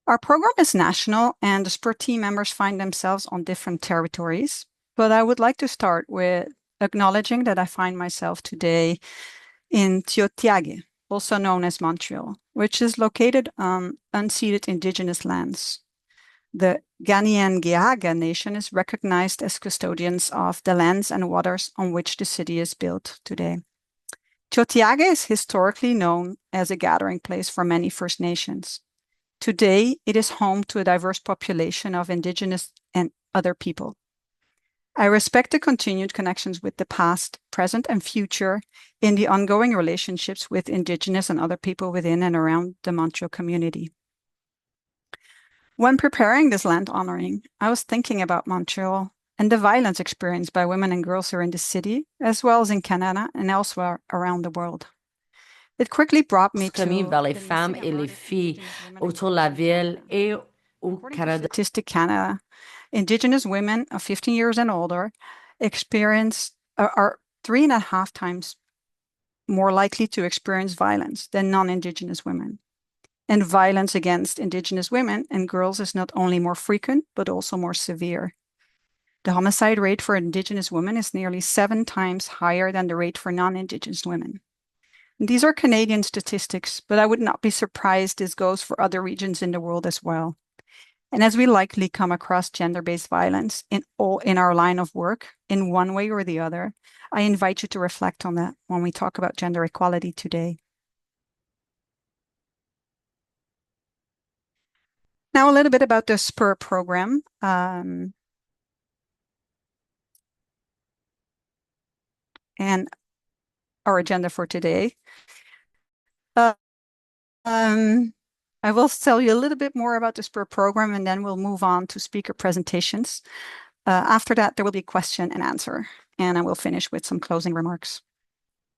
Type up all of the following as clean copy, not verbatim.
Our program is national and the spur team members find themselves on different territories. But I would like to start with acknowledging that I find myself today in Tiohtià:ke, also known as Montreal, which is located on unceded Indigenous lands. The Kanien'kehá:ka Nation is recognized as custodians of the lands and waters on which the city is built today. Tiohtià:ke is historically known as a gathering place for many First Nations. Today, it is home to a diverse population of Indigenous and other people. I respect the continued connections with the past, present, and future in the ongoing relationships with Indigenous and other people within and around the Montreal community. When preparing this land honoring, I was thinking about Montreal and the violence experienced by women and girls here in the city, as well as in Canada and elsewhere around the world. It quickly brought me commis to vers les femmes et les filles autour de la ville et au Canada. Statistic Canada. Indigenous women of 15 years and older are 3.5 times more likely to experience violence than non-Indigenous women. And violence against Indigenous women and girls is not only more frequent, but also more severe. The homicide rate for Indigenous women is nearly 7 times higher than the rate for non-Indigenous women. And these are Canadian statistics, but I would not be surprised this goes for other regions in the world as well. And as we likely come across gender-based violence in our line of work in one way or the other, I invite you to reflect on that when we talk about gender equality today. Now, a little bit about the SPUR program. And our agenda for today. I will tell you a little bit more about the SPUR program, and then we'll move on to speaker presentations. After that, there will be question and answer, and I will finish with some closing remarks.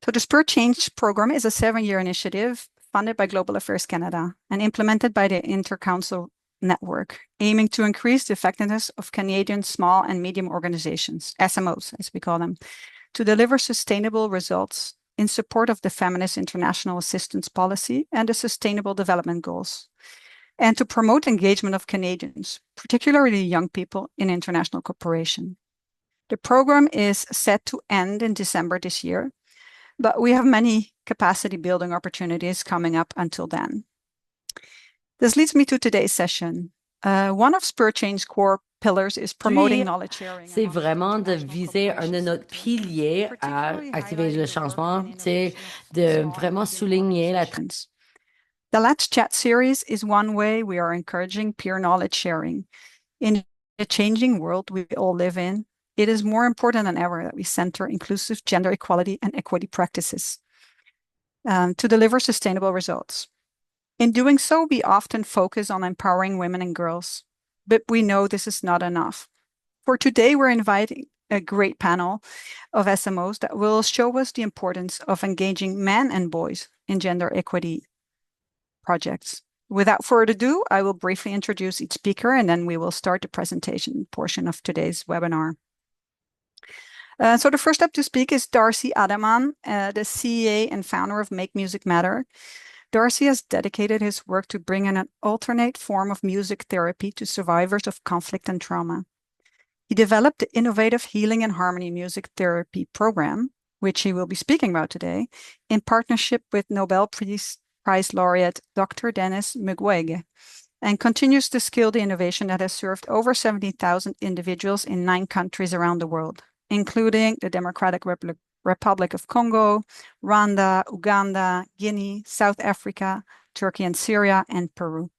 So the SPUR Change program is a 7-year initiative funded by Global Affairs Canada and implemented by the Intercouncil Network, aiming to increase the effectiveness of Canadian small and medium organizations, SMOs, as we call them, to deliver sustainable results in support of the Feminist International Assistance Policy and the Sustainable Development Goals, and to promote engagement of Canadians, particularly young people, in international cooperation. The program is set to end in December this year, but we have many capacity building opportunities coming up until then. This leads me to today's session. One of SPUR Change's core pillars is promoting knowledge sharing. C'est vraiment de viser un de nos piliers à activer le changement, c'est de vraiment souligner la The Let's Chat series is one way we are encouraging peer knowledge sharing. In the changing world we all live in, it is more important than ever that we center inclusive gender equality and equity practices to deliver sustainable results. In doing so, we often focus on empowering women and girls, but we know this is not enough. For today, we're inviting a great panel of SMOs that will show us the importance of engaging men and boys in gender equity projects. Without further ado, I will briefly introduce each speaker, and then we will start the presentation portion of today's webinar. So the first up to speak is Darcy Adaman, the CEO and founder of Make Music Matter. Darcy has dedicated his work to bring in an alternate form of music therapy to survivors of conflict and trauma. He developed the innovative Healing and Harmony Music Therapy program, which he will be speaking about today, in partnership with Nobel Prize laureate Dr. Denis Mukwege, and continues to scale the innovation that has served over 70,000 individuals in 9 countries around the world, including the Democratic Republic of Congo, Rwanda, Uganda, Guinea, South Africa, Turkey and Syria, and Peru.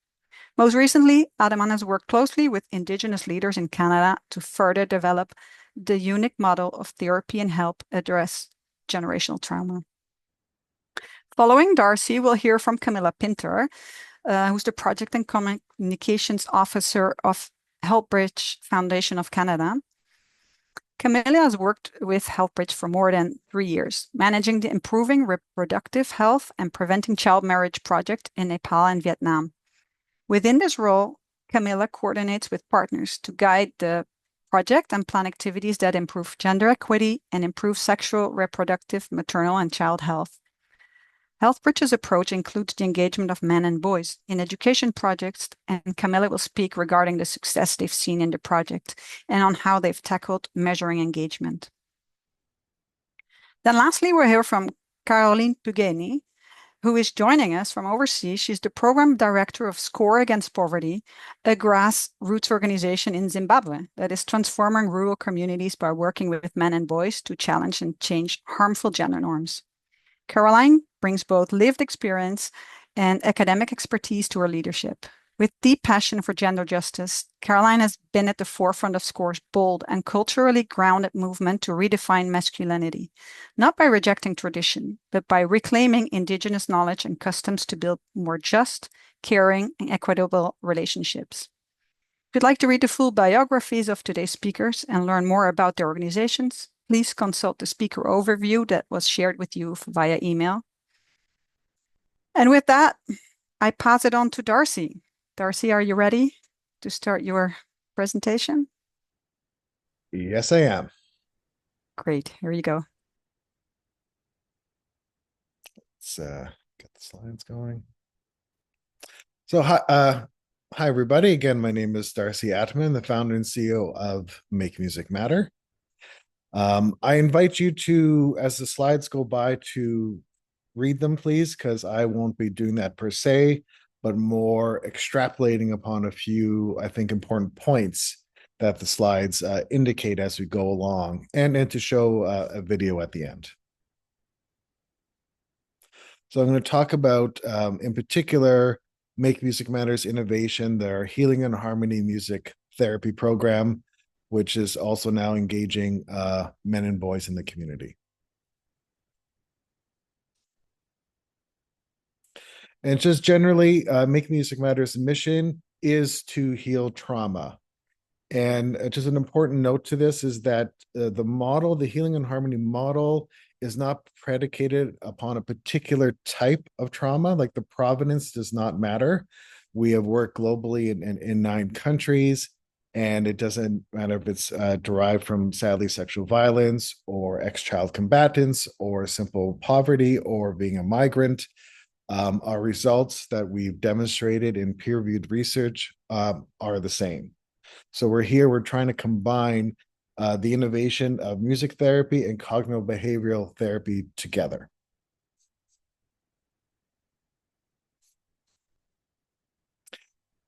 Most recently, Adaman has worked closely with Indigenous leaders in Canada to further develop the unique model of therapy and help address generational trauma. Following Darcy, we'll hear from Camilla Pinter, who's the Project and Communications Officer of HealthBridge Foundation of Canada. Camilla has worked with HealthBridge for more than 3 years, managing the Improving Reproductive Health and Preventing Child Marriage project in Nepal and Vietnam. Within this role, Camilla coordinates with partners to guide the project and plan activities that improve gender equity and improve sexual, reproductive, maternal, and child health. Healthbridge's approach includes the engagement of men and boys in education projects, and Camilla will speak regarding the success they've seen in the project and on how they've tackled measuring engagement. Then lastly, we'll hear from Caroline Pugeni, who is joining us from overseas. She's the program director of SCORE Against Poverty, a grassroots organization in Zimbabwe that is transforming rural communities by working with men and boys to challenge and change harmful gender norms. Caroline brings both lived experience and academic expertise to her leadership. With deep passion for gender justice, Caroline has been at the forefront of SCORE's bold and culturally grounded movement to redefine masculinity, not by rejecting tradition, but by reclaiming Indigenous knowledge and customs to build more just, caring, and equitable relationships. If you'd like to read the full biographies of today's speakers and learn more about their organizations, please consult the speaker overview that was shared with you via email. And with that, I pass it on to Darcy. Darcy, are you ready to start your presentation? Yes, I am. Great. Here you go. Let's get the slides going. So hi everybody. Again, my name is Darcy Atman, the founder and CEO of Make Music Matter. I invite you to, as the slides go by, to read them, please, because I won't be doing that per se, but more extrapolating upon a few, I think, important points that the slides indicate as we go along, and to show a video at the end. So I'm going to talk about, in particular, Make Music Matters Innovation, their Healing and Harmony Music Therapy Program, which is also now engaging men and boys in the community. And just generally, Make Music Matters' mission is to heal trauma. And just an important note to this is that the model, the Healing and Harmony model, is not predicated upon a particular type of trauma. Like, the provenance does not matter. We have worked globally in 9 countries, and it doesn't matter if it's derived from, sadly, sexual violence or ex-child combatants or simple poverty or being a migrant. Our results that we've demonstrated in peer-reviewed research are the same. So we're trying to combine the innovation of music therapy and cognitive behavioral therapy together.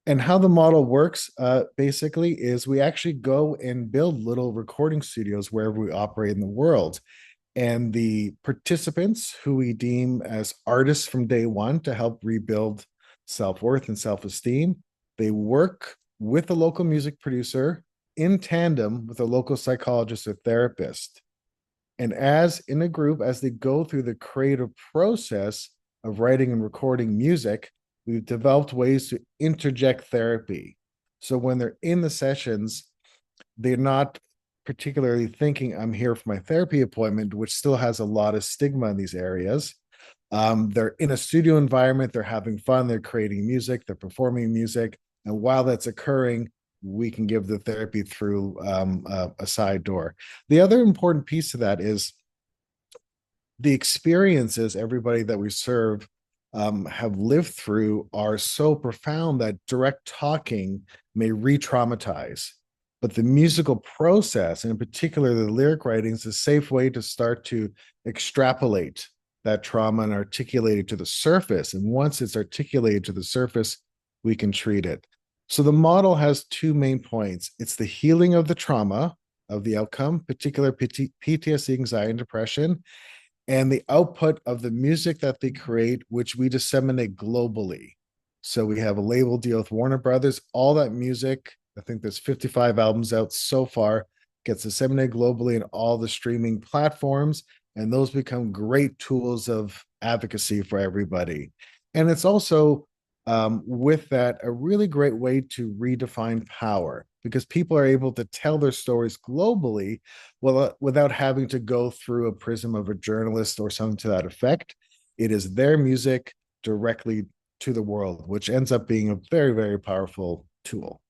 And how the model works, basically, is we actually go and build little recording studios wherever we operate in the world. And the participants, who we deem as artists from day one to help rebuild self-worth and self-esteem, they work with a local music producer in tandem with a local psychologist or therapist. And as in a group, as they go through the creative process of writing and recording music, we've developed ways to interject therapy. So when they're in the sessions, they're not particularly thinking, I'm here for my therapy appointment, which still has a lot of stigma in these areas. They're in a studio environment, they're having fun, they're creating music, they're performing music. And while that's occurring, we can give the therapy through a side door. The other important piece of that is the experiences everybody that we serve have lived through are so profound that direct talking may re-traumatize. But the musical process, and in particular the lyric writing, is a safe way to start to extrapolate that trauma and articulate it to the surface. And once it's articulated to the surface, we can treat it. So the model has 2 main points. It's the healing of the trauma, of the outcome, particular PTSD, anxiety, and depression, and the output of the music that they create, which we disseminate globally. So we have a label deal with Warner Brothers. All that music, I think there's 55 albums out so far, gets disseminated globally in all the streaming platforms, and those become great tools of advocacy for everybody. And it's also, with that, a really great way to redefine power, because people are able to tell their stories globally without having to go through a prism of a journalist or something to that effect. It is their music directly to the world, which ends up being a very, very powerful tool.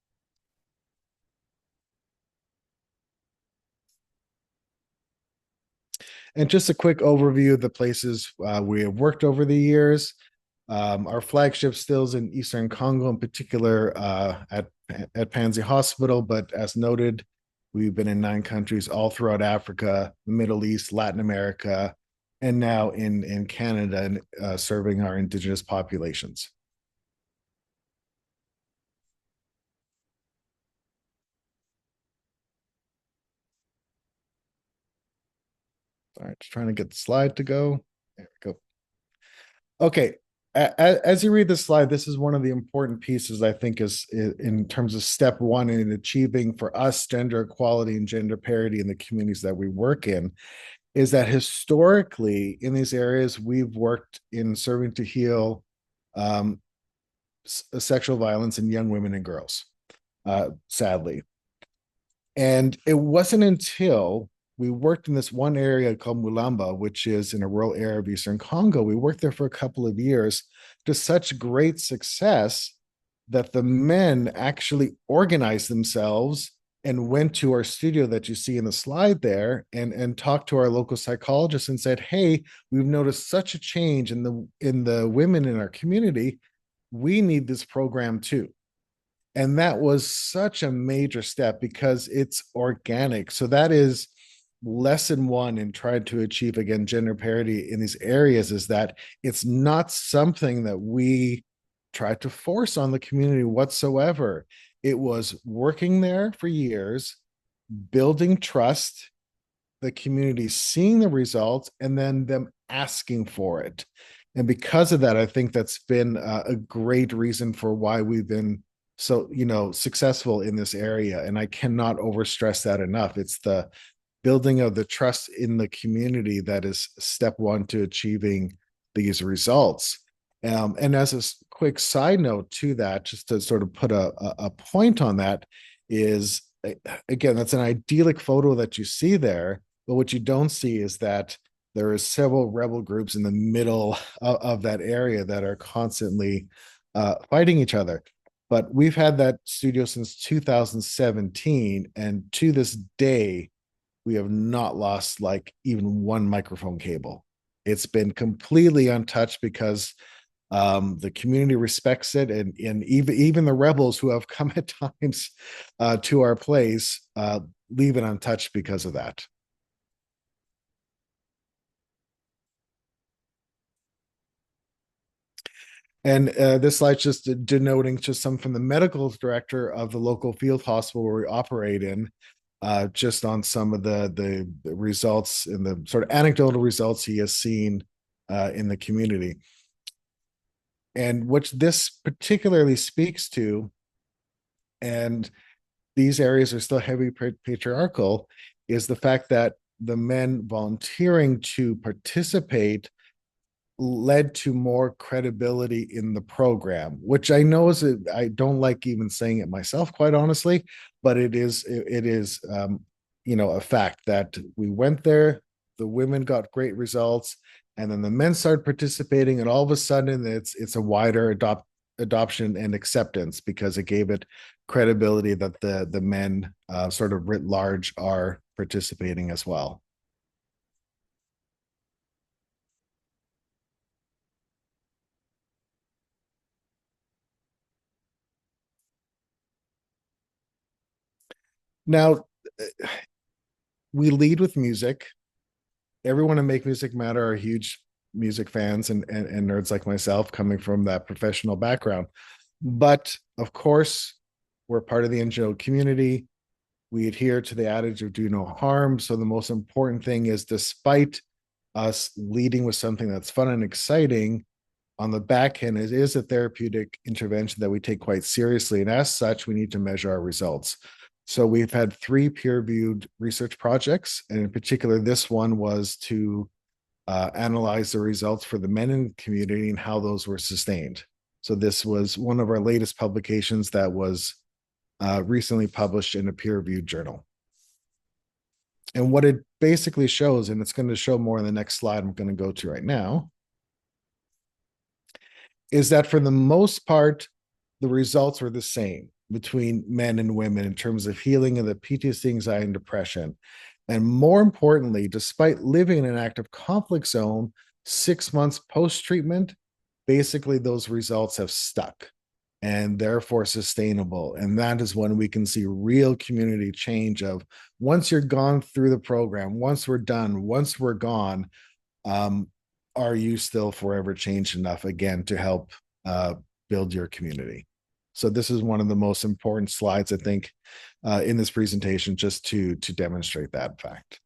And just a quick overview of the places we have worked over the years. Our flagship still is in Eastern Congo, in particular at Panzi Hospital, but as noted, we've been in 9 countries all throughout Africa, the Middle East, Latin America, and now in Canada, and serving our Indigenous populations. All right, just trying to get the slide to go. There we go. Okay, as you read the slide, this is one of the important pieces I think is in terms of step one in achieving for us gender equality and gender parity in the communities that we work in, is that historically in these areas we've worked in serving to heal sexual violence in young women and girls, sadly. And it wasn't until we worked in this one area called Mulamba, which is in a rural area of Eastern Congo. We worked there for a couple of years to such great success that the men actually organized themselves and went to our studio that you see in the slide there and talked to our local psychologist and said, hey, we've noticed such a change in the women in our community. We need this program too. And that was such a major step because it's organic. So that is lesson one in trying to achieve, again, gender parity in these areas, is that it's not something that we try to force on the community whatsoever. It was working there for years, building trust, the community seeing the results, and then them asking for it. And because of that, I think that's been a great reason for why we've been so, successful in this area. And I cannot overstress that enough. It's the building of the trust in the community that is step one to achieving these results. And as a quick side note to that, just to sort of put a point on that, is, again, that's an idyllic photo that you see there, but what you don't see is that there are several rebel groups in the middle of that area that are constantly fighting each other. But we've had that studio since 2017, and to this day, we have not lost like even one microphone cable. It's been completely untouched because the community respects it, and even the rebels who have come at times to our place leave it untouched because of that. And this slide's just denoting just some from the medical director of the local field hospital where we operate in, just on some of the results and the sort of anecdotal results he has seen in the community. And what this particularly speaks to, and these areas are still heavily patriarchal, is the fact that the men volunteering to participate led to more credibility in the program, which I know I don't like even saying it myself, quite honestly, but it is a fact that we went there, the women got great results, and then the men started participating, and all of a sudden it's a wider adoption and acceptance because it gave it credibility that the men sort of writ large are participating as well. Now, we lead with music. Everyone in Make Music Matter are huge music fans and nerds like myself, coming from that professional background. But of course, we're part of the NGO community. We adhere to the adage of do no harm. So the most important thing is, despite us leading with something that's fun and exciting, on the back end, it is a therapeutic intervention that we take quite seriously. And as such, we need to measure our results. So we've had 3 peer-reviewed research projects, and in particular, this one was to analyze the results for the men in the community and how those were sustained. So this was one of our latest publications that was recently published in a peer-reviewed journal. And what it basically shows, and it's going to show more in the next slide I'm going to go to right now, is that for the most part, the results were the same between men and women in terms of healing of the PTSD, anxiety, and depression. And more importantly, despite living in an active conflict zone, 6 months post-treatment, basically those results have stuck and therefore sustainable. And that is when we can see real community change of once you're gone through the program, once we're done, once we're gone, are you still forever changed enough again to help build your community? So this is one of the most important slides, I think, in this presentation, just to demonstrate that fact.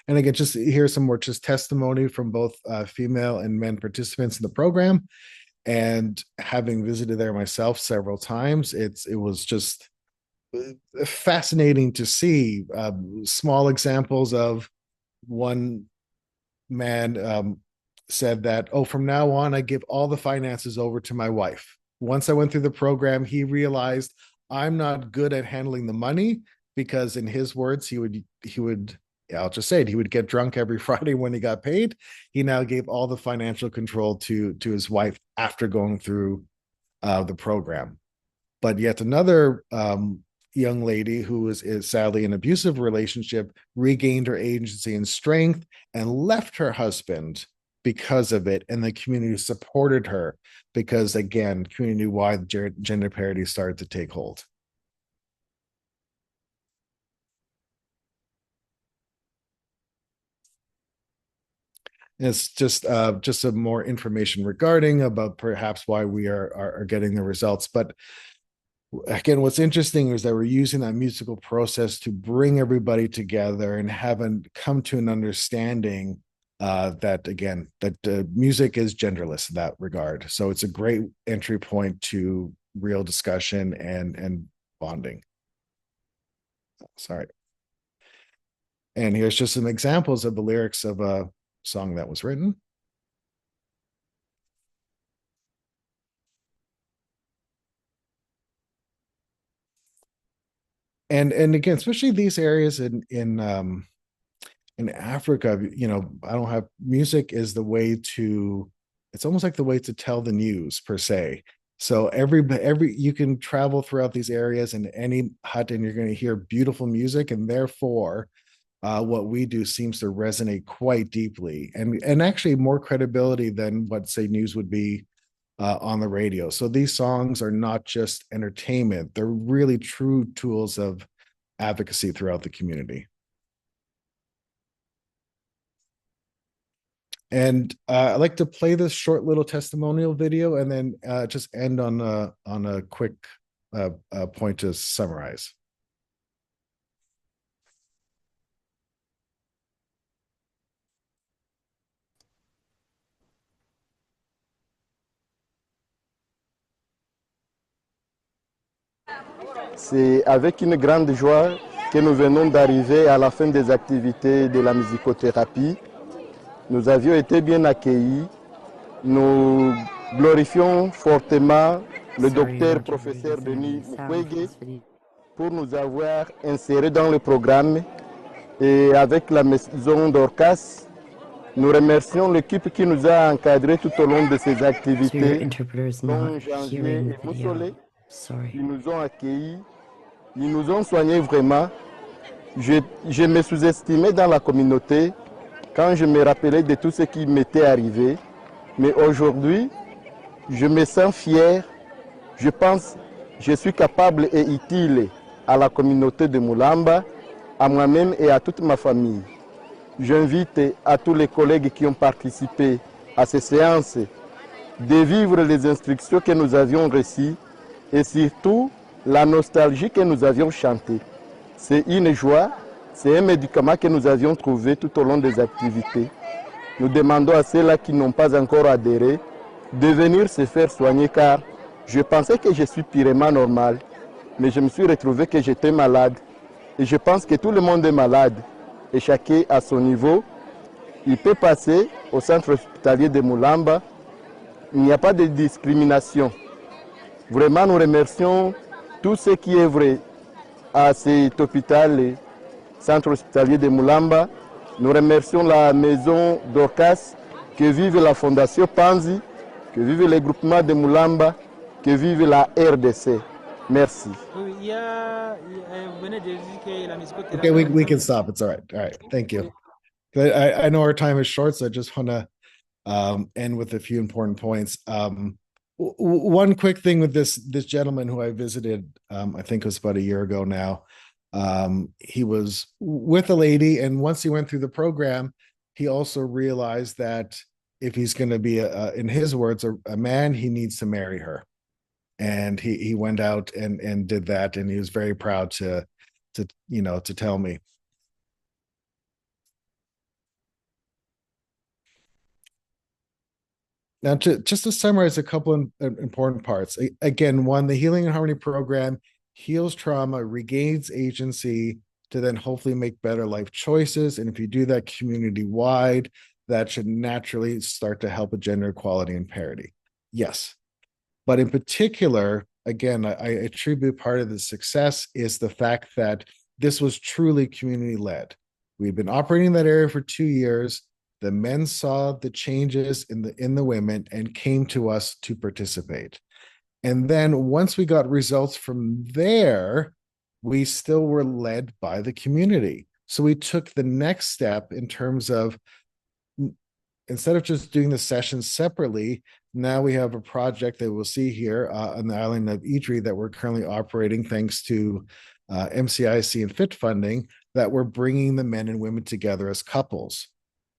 And again, just here's some more just testimony from both female and men participants in the program. And having visited there myself several times, it was just fascinating to see small examples of one man said that, oh, from now on, I give all the finances over to my wife. Once I went through the program, he realized I'm not good at handling the money because in his words, he would, I'll just say it, he would get drunk every Friday when he got paid. He now gave all the financial control to his wife after going through the program. But yet another young lady who is sadly in an abusive relationship regained her agency and strength and left her husband because of it, and the community supported her because, again, community-wide gender parity started to take hold. It's just some more information regarding about perhaps why we are getting the results. But again, what's interesting is that we're using that musical process to bring everybody together and come to an understanding that music is genderless in that regard. So it's a great entry point to real discussion and bonding. Sorry. And here's just some examples of the lyrics of a song that was written. And again, especially these areas in Africa, I don't have music is the way to, it's almost like the way to tell the news per se. So you can travel throughout these areas in any hut and you're going to hear beautiful music, and therefore what we do seems to resonate quite deeply and actually more credibility than what, say, news would be on the radio. So these songs are not just entertainment, they're really true tools of advocacy throughout the community. And I'd like to play this short little testimonial video and then just end on a quick point to summarize. C'est avec une grande joie que nous venons d'arriver à la fin des activités de la musicothérapie. Nous avions été bien accueillis. Nous glorifions fortement le docteur professeur Denis Mukwege pour nous avoir insérés dans le programme. Et avec la maison d'Orcas, nous remercions l'équipe qui nous a encadrés tout au long de ces activités, dont Janvier et Moussolé, qui nous ont accueillis, ils nous ont soignés vraiment. Je me sous-estimais dans la communauté quand je me rappelais de tout ce qui m'était arrivé. Mais aujourd'hui, je me sens fier. Je pense que je suis capable et utile à la communauté de Moulamba, à moi-même et à toute ma famille. J'invite à tous les collègues qui ont participé à ces séances de vivre les instructions que nous avions reçues et surtout la nostalgie que nous avions chantée. C'est une joie, c'est un médicament que nous avions trouvé tout au long des activités. Nous demandons à ceux-là qui n'ont pas encore adhéré de venir se faire soigner car je pensais que je suis purement normal, mais je me suis retrouvé que j'étais malade. Et je pense que tout le monde est malade et chacun à son niveau. Il peut passer au centre hospitalier de Moulamba. Il n'y a pas de discrimination. Vraiment, nous remercions tous ceux qui œuvrent à cet hôpital, le centre hospitalier de Moulamba. Nous remercions la maison d'Orcas, que vive la fondation Panzi, que vive le groupement de Moulamba, que vive la RDC. Merci. vous venez de dire que la musicothérapie. Okay, we can stop. It's all right. All right. Thank you. I know our time is short, so I just want to end with a few important points. One quick thing with this gentleman who I visited, I think it was about a year ago now. He was with a lady, and once he went through the program, he also realized that if he's going to be, in his words, a man, he needs to marry her. And he went out and did that, and he was very proud to tell me. Now, just to summarize a couple of important parts. Again, one, the Healing and Harmony program heals trauma, regains agency to then hopefully make better life choices. And if you do that community-wide, that should naturally start to help with gender equality and parity. Yes. But in particular, again, I attribute part of the success is the fact that this was truly community-led. We've been operating in that area for 2 years. The men saw the changes in the women and came to us to participate. And then once we got results from there, we still were led by the community. So we took the next step in terms of, instead of just doing the sessions separately, now we have a project that we'll see here on the island of Idri that we're currently operating thanks to MCIC and FIT funding, that we're bringing the men and women together as couples.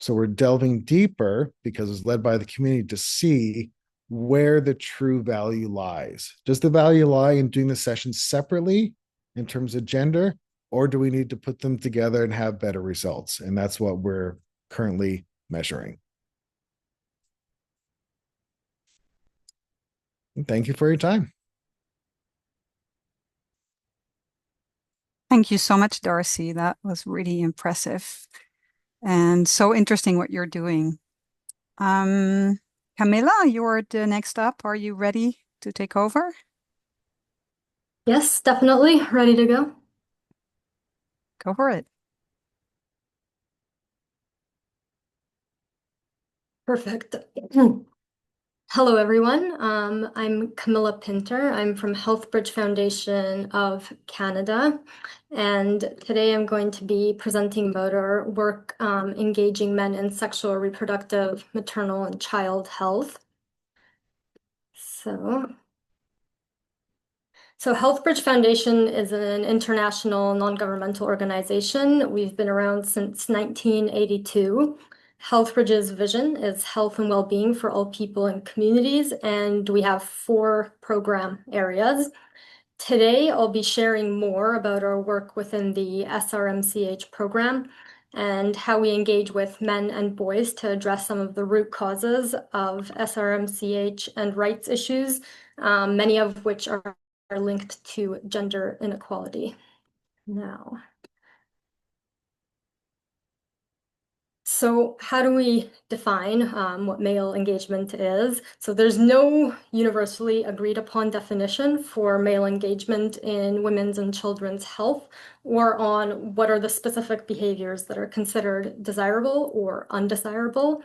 So we're delving deeper, because it's led by the community, to see where the true value lies. Does the value lie in doing the sessions separately in terms of gender, or do we need to put them together and have better results? And that's what we're currently measuring. And thank you for your time. Thank you so much, Darcy. That was really impressive and so interesting what you're doing. Camilla, you're the next up. Are you ready to take over? Yes, definitely. Ready to go. Go for it. Perfect. Hello, everyone. I'm Camilla Pinter. I'm from Healthbridge Foundation of Canada. And today I'm going to be presenting about our work engaging men in sexual, reproductive, maternal, and child health. So Healthbridge Foundation is an international non-governmental organization. We've been around since 1982. Healthbridge's vision is health and well-being for all people and communities, and we have 4 program areas. Today, I'll be sharing more about our work within the SRMCH program and how we engage with men and boys to address some of the root causes of SRMCH and rights issues, many of which are linked to gender inequality. Now, so how do we define what male engagement is? So there's no universally agreed upon definition for male engagement in women's and children's health, or on what are the specific behaviors that are considered desirable or undesirable.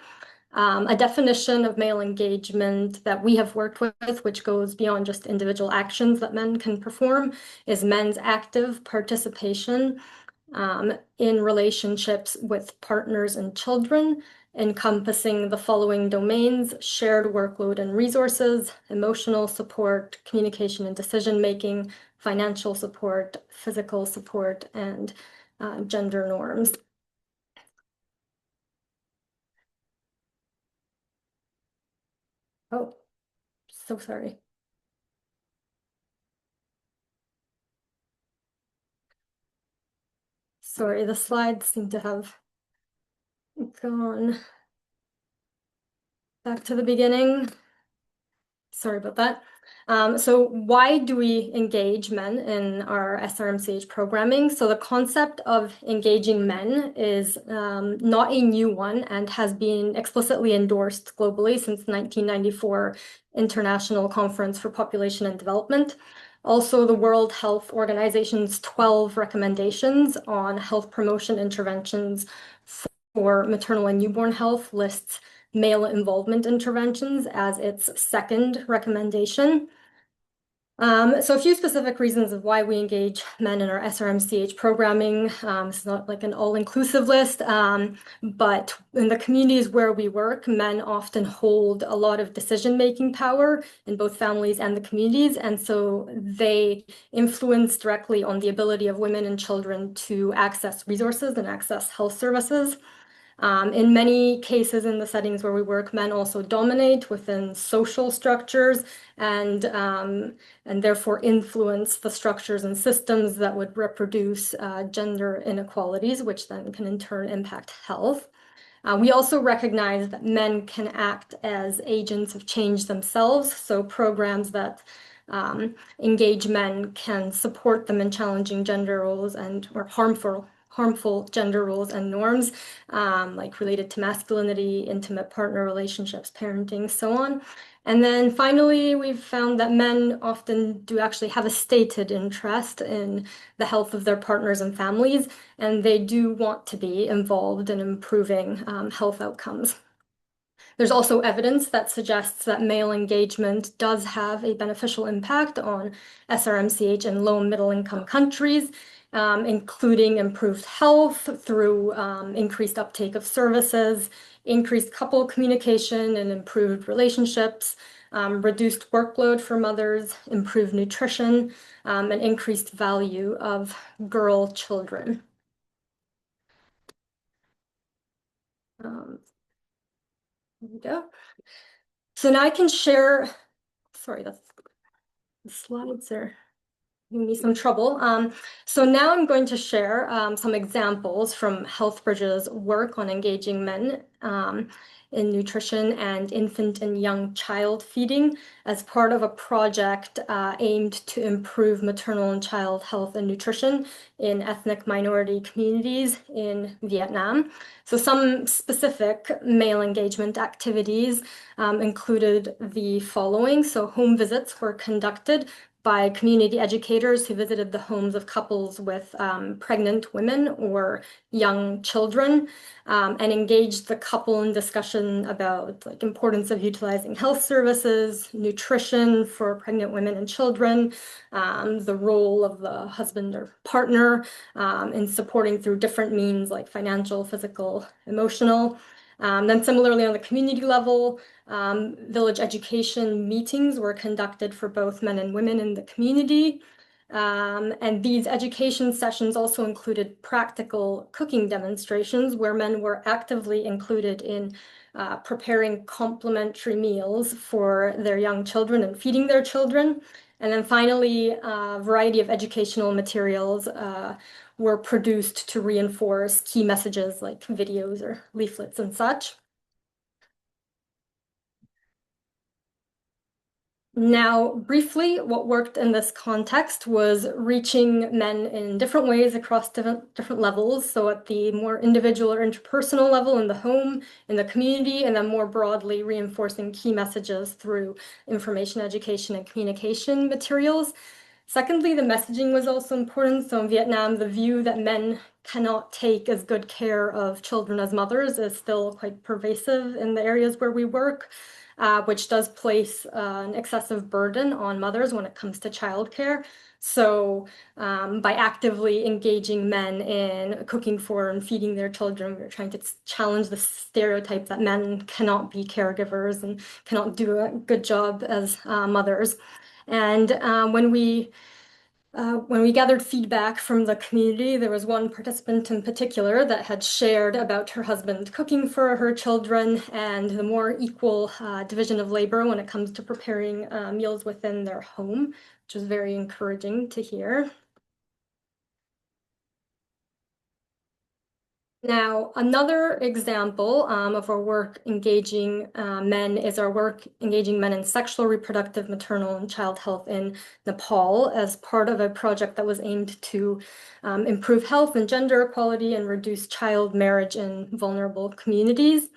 A definition of male engagement that we have worked with, which goes beyond just individual actions that men can perform, is men's active participation in relationships with partners and children, encompassing the following domains: shared workload and resources, emotional support, communication and decision-making, financial support, physical support, and gender norms. Oh, so sorry. Sorry, the slides seem to have gone back to the beginning. Sorry about that. So why do we engage men in our SRMCH programming? So the concept of engaging men is not a new one and has been explicitly endorsed globally since 1994 International Conference for Population and Development. Also, the World Health Organization's 12 recommendations on health promotion interventions for maternal and newborn health lists male involvement interventions as its second recommendation. So a few specific reasons of why we engage men in our SRMCH programming. It's not like an all-inclusive list, but in the communities where we work, men often hold a lot of decision-making power in both families and the communities, and so they influence directly on the ability of women and children to access resources and access health services. In many cases in the settings where we work, men also dominate within social structures and therefore influence the structures and systems that would reproduce gender inequalities, which then can in turn impact health. We also recognize that men can act as agents of change themselves, so programs that engage men can support them in challenging gender roles or harmful gender roles and norms, like related to masculinity, intimate partner relationships, parenting, so on. And then finally, we've found that men often do actually have a stated interest in the health of their partners and families, and they do want to be involved in improving health outcomes. There's also evidence that suggests that male engagement does have a beneficial impact on SRMCH in low and middle income countries, including improved health through increased uptake of services, increased couple communication and improved relationships, reduced workload for mothers, improved nutrition, and increased value of girl children. There we go. So now I can share, sorry, the slides are giving me some trouble. So now I'm going to share some examples from HealthBridge's work on engaging men in nutrition and infant and young child feeding as part of a project aimed to improve maternal and child health and nutrition in ethnic minority communities in Vietnam. So some specific male engagement activities included the following. So home visits were conducted by community educators who visited the homes of couples with pregnant women or young children and engaged the couple in discussion about like importance of utilizing health services, nutrition for pregnant women and children, the role of the husband or partner in supporting through different means like financial, physical, emotional. Then similarly on the community level, village education meetings were conducted for both men and women in the community. And these education sessions also included practical cooking demonstrations where men were actively included in preparing complementary meals for their young children and feeding their children. And then finally, a variety of educational materials were produced to reinforce key messages like videos or leaflets and such. Now, briefly, what worked in this context was reaching men in different ways across different levels. So at the more individual or interpersonal level in the home, in the community, and then more broadly reinforcing key messages through information, education, and communication materials. Secondly, the messaging was also important. So in Vietnam, the view that men cannot take as good care of children as mothers is still quite pervasive in the areas where we work. Which does place an excessive burden on mothers when it comes to childcare. So by actively engaging men in cooking for and feeding their children, we're trying to challenge the stereotype that men cannot be caregivers and cannot do a good job as mothers. And when we gathered feedback from the community, there was one participant in particular that had shared about her husband cooking for her children and the more equal division of labor when it comes to preparing meals within their home, which was very encouraging to hear. Now, another example of our work engaging men is our work engaging men in sexual, reproductive, maternal, and child health in Nepal as part of a project that was aimed to improve health and gender equality and reduce child marriage in vulnerable communities.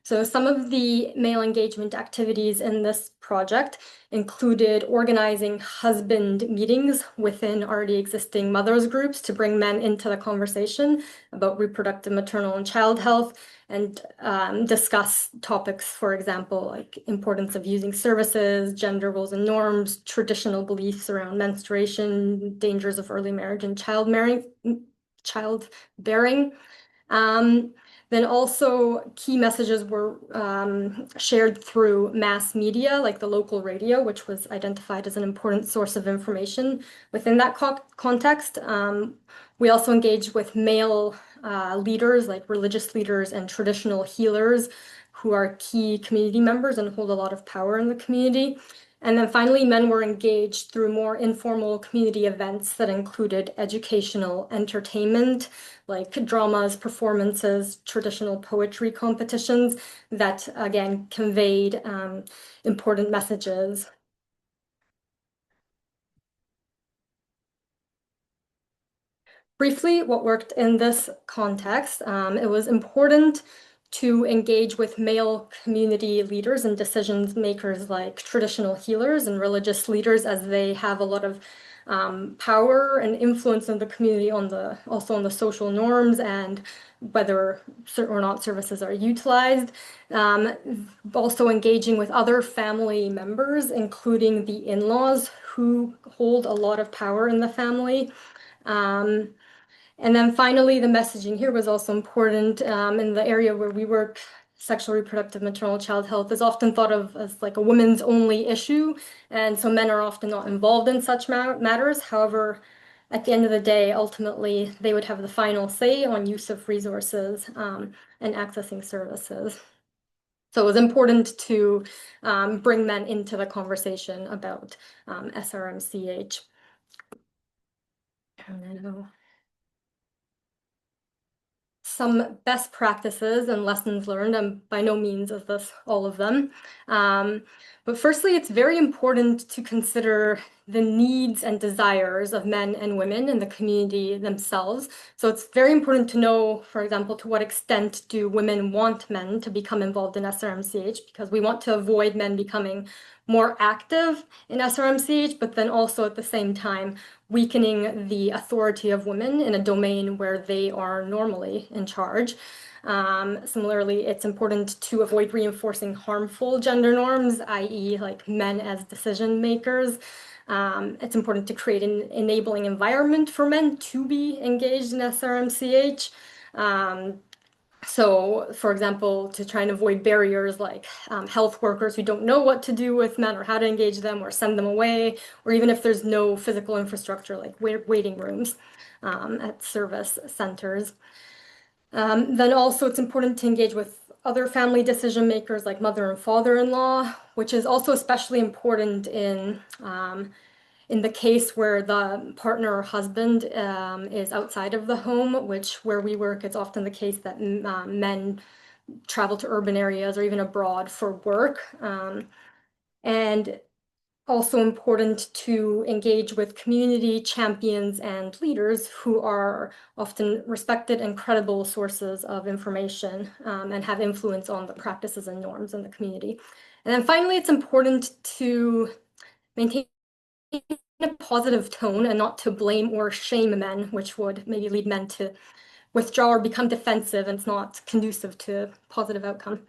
So some of the male engagement activities in this project included organizing husband meetings within already existing mothers groups to bring men into the conversation about reproductive, maternal, and child health, and discuss topics, for example, like importance of using services, gender roles and norms, traditional beliefs around menstruation, dangers of early marriage and childbearing. Then also key messages were shared through mass media, like the local radio, which was identified as an important source of information within that context. We also engaged with male leaders, like religious leaders and traditional healers, who are key community members and hold a lot of power in the community. And then finally, men were engaged through more informal community events that included educational entertainment, like dramas, performances, traditional poetry competitions that, again, conveyed important messages. Briefly, what worked in this context, it was important to engage with male community leaders and decision makers like traditional healers and religious leaders, as they have a lot of power and influence in the community also on the social norms and whether or not services are utilized. Also engaging with other family members, including the in-laws, who hold a lot of power in the family. And then finally, the messaging here was also important in the area where we work. Sexual, reproductive, maternal, child health is often thought of as like a women's only issue, and so men are often not involved in such matters. However, at the end of the day, ultimately, they would have the final say on use of resources and accessing services. So it was important to bring men into the conversation about SRMCH. And then, some best practices and lessons learned, and by no means is this all of them. But firstly, it's very important to consider the needs and desires of men and women in the community themselves. So it's very important to know, for example, to what extent do women want men to become involved in SRMCH, because we want to avoid men becoming more active in SRMCH, but then also at the same time weakening the authority of women in a domain where they are normally in charge. Similarly, it's important to avoid reinforcing harmful gender norms, i.e. like men as decision makers. It's important to create an enabling environment for men to be engaged in SRMCH. So, for example, to try and avoid barriers like health workers who don't know what to do with men or how to engage them or send them away, or even if there's no physical infrastructure like waiting rooms at service centers. Then also it's important to engage with other family decision makers like mother and father-in-law, which is also especially important in the case where the partner or husband is outside of the home, where we work, it's often the case that men travel to urban areas or even abroad for work. And also important to engage with community champions and leaders who are often respected and credible sources of information and have influence on the practices and norms in the community. And then finally, it's important to maintain a positive tone and not to blame or shame men, which would maybe lead men to withdraw or become defensive, and it's not conducive to positive outcome.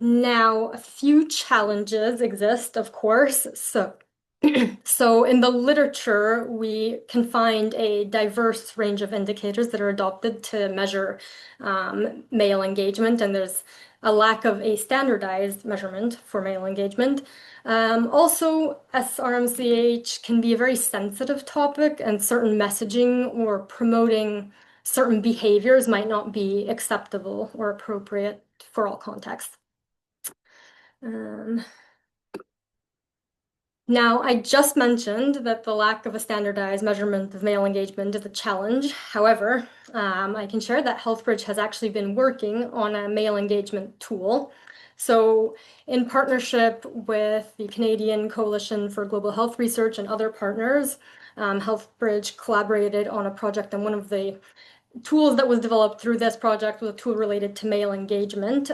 Now, a few challenges exist, of course. So in the literature, we can find a diverse range of indicators that are adopted to measure male engagement, and there's a lack of a standardized measurement for male engagement. Also, SRMCH can be a very sensitive topic, and certain messaging or promoting certain behaviors might not be acceptable or appropriate for all contexts. Now, I just mentioned that the lack of a standardized measurement of male engagement is a challenge. However, I can share that Healthbridge has actually been working on a male engagement tool. So in partnership with the Canadian Coalition for Global Health Research and other partners, Healthbridge collaborated on a project, and one of the tools that was developed through this project was a tool related to male engagement,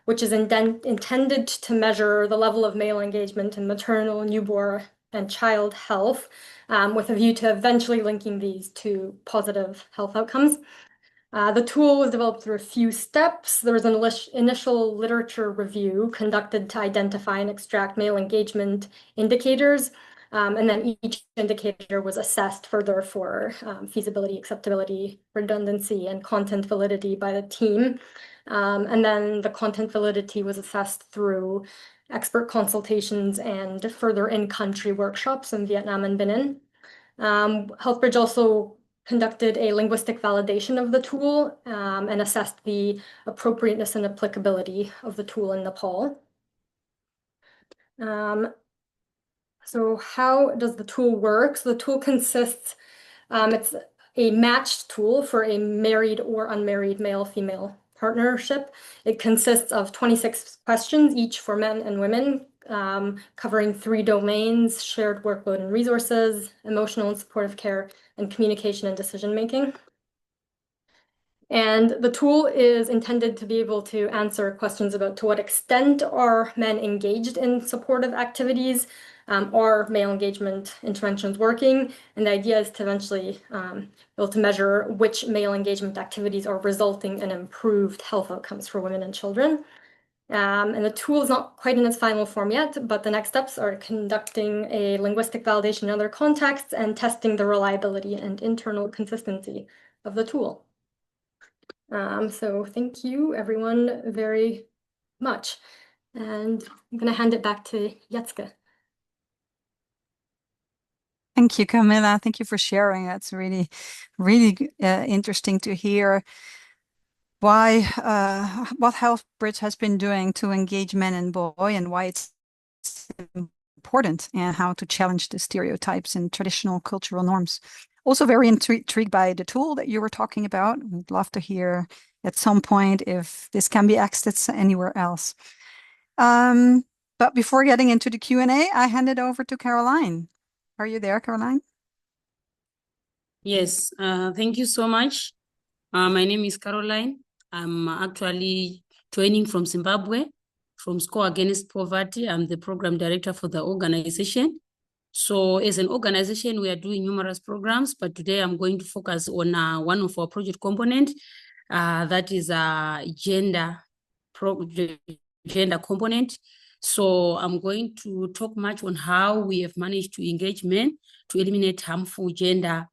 which is intended to measure the level of male engagement in maternal, newborn, and child health, with a view to eventually linking these to positive health outcomes. The tool was developed through a few steps. There was an initial literature review conducted to identify and extract male engagement indicators. And then each indicator was assessed further for feasibility, acceptability, redundancy, and content validity by the team. And then the content validity was assessed through expert consultations and further in-country workshops in Vietnam and Benin. HealthBridge also conducted a linguistic validation of the tool and assessed the appropriateness and applicability of the tool in Nepal. So how does the tool work? So the tool consists, it's a matched tool for a married or unmarried male-female partnership. It consists of 26 questions, each for men and women, covering 3 domains: shared workload and resources, emotional and supportive care, and communication and decision-making. And the tool is intended to be able to answer questions about to what extent are men engaged in supportive activities, are male engagement interventions working, and the idea is to eventually be able to measure which male engagement activities are resulting in improved health outcomes for women and children. And the tool is not quite in its final form yet, but the next steps are conducting a linguistic validation in other contexts and testing the reliability and internal consistency of the tool. So thank you, everyone, very much. And I'm going to hand it back to Jetske. Thank you, Camilla. Thank you for sharing. That's really, really interesting to hear why what HealthBridge has been doing to engage men and boys, and why it's important, and how to challenge the stereotypes and traditional cultural norms. Also very intrigued by the tool that you were talking about. We'd love to hear at some point if this can be accessed anywhere else. But before getting into the Q&A, I hand it over to Caroline. Are you there, Caroline? Yes, thank you so much. My name is Caroline. I'm actually joining from Zimbabwe, from SCORE Against Poverty. I'm the program director for the organization. So as an organization, we are doing numerous programs, but today I'm going to focus on one of our project component, that is a gender component. So I'm going to talk much on how we have managed to engage men to eliminate harmful gender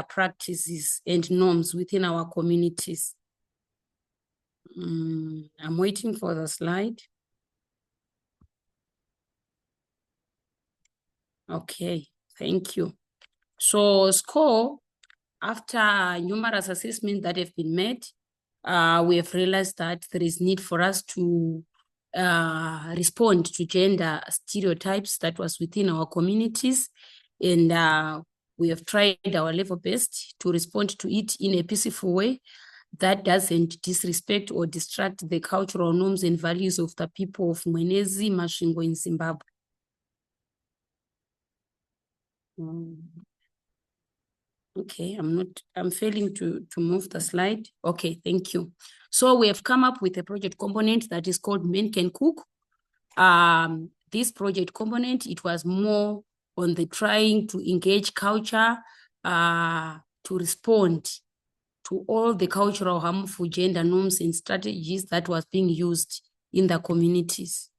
practices and norms within our communities. I'm waiting for the slide. Okay, thank you. So SCORE, after numerous assessments that have been made, we have realized that there is need for us to respond to gender stereotypes that was within our communities. And we have tried our level best to respond to it in a peaceful way that doesn't disrespect or distract the cultural norms and values of the people of Mwenezi, Masvingo in Zimbabwe. Okay, I'm failing to move the slide. Okay, thank you. So we have come up with a project component that is called Men Can Cook. This project component, it was more on the trying to engage culture to respond to all the cultural harmful gender norms and strategies that was being used in the communities.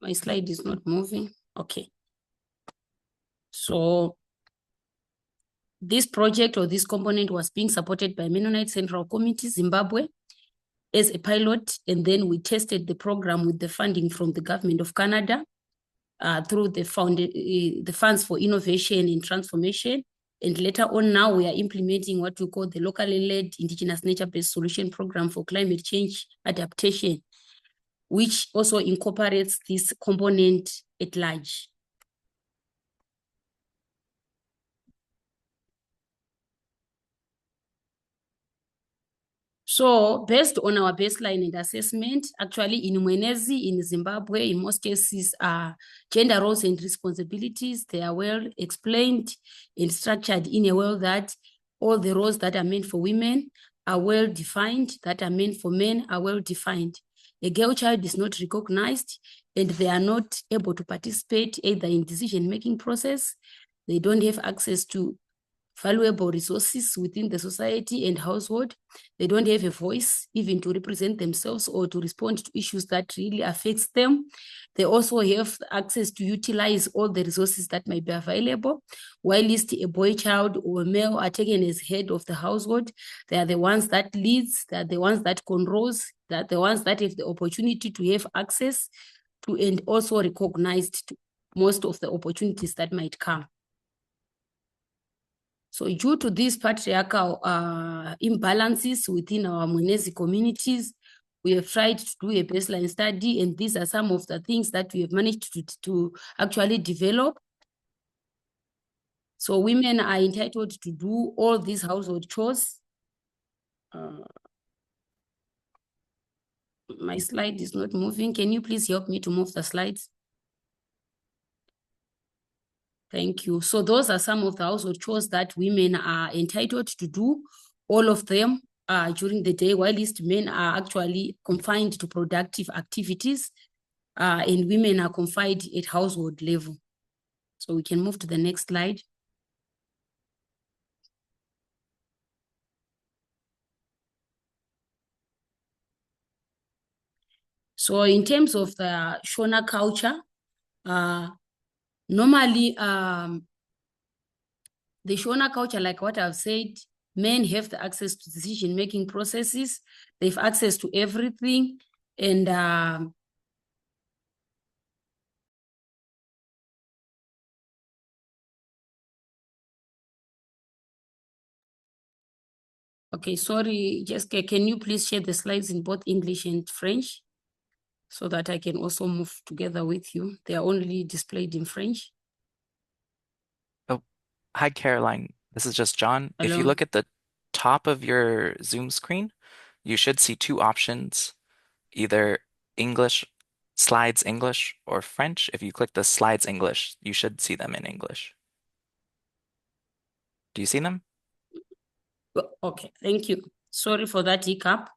My slide is not moving. Okay. So this project or this component was being supported by Mennonite Central Committee, Zimbabwe, as a pilot. And then we tested the program with the funding from the government of Canada through the Funds for Innovation and Transformation. And later on now we are implementing what we call the locally led indigenous nature-based solution program for climate change adaptation, which also incorporates this component at large. So based on our baseline and assessment, actually in Mwenezi, in Zimbabwe, in most cases, gender roles and responsibilities, they are well explained and structured in a way that all the roles that are meant for women are well defined, that are meant for men are well defined. A girl child is not recognized and they are not able to participate either in decision-making process. They don't have access to valuable resources within the society and household. They don't have a voice even to represent themselves or to respond to issues that really affects them. They also have access to utilize all the resources that might be available. While a boy child or a male are taken as head of the household, they are the ones that leads, they are the ones that controls, they are the ones that have the opportunity to have access to and also recognized to most of the opportunities that might come. So due to these patriarchal imbalances within our Mwenezi communities, we have tried to do a baseline study, and these are some of the things that we have managed to actually develop. So women are entitled to do all these household chores. My slide is not moving. Can you please help me to move the slides? Thank you. So those are some of the household chores that women are entitled to do, all of them during the day, while men are actually confined to productive activities, and women are confined at household level. So we can move to the next slide. So in terms of the Shona culture, normally, the Shona culture, like what I've said, men have the access to decision-making processes. They have access to everything. And okay, sorry, Jessica, can you please share the slides in both English and French so that I can also move together with you? They are only displayed in French. Hi, Caroline. This is just John. If you Hello. look at the top of your Zoom screen, you should see two options, either English, Slides English, or French. If you click the Slides English, you should see them in English. Do you see them? Okay, thank you. Sorry for that hiccup.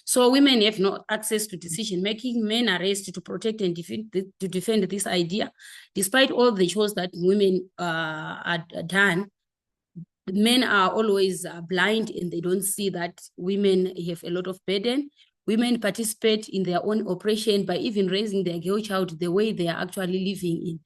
So women have no access to decision-making. Men are raised to protect and defend this idea. Despite all the chores that women are done, men are always blind and they don't see that women have a lot of burden. Women participate in their own operation by even raising their girl child the way they are actually living in.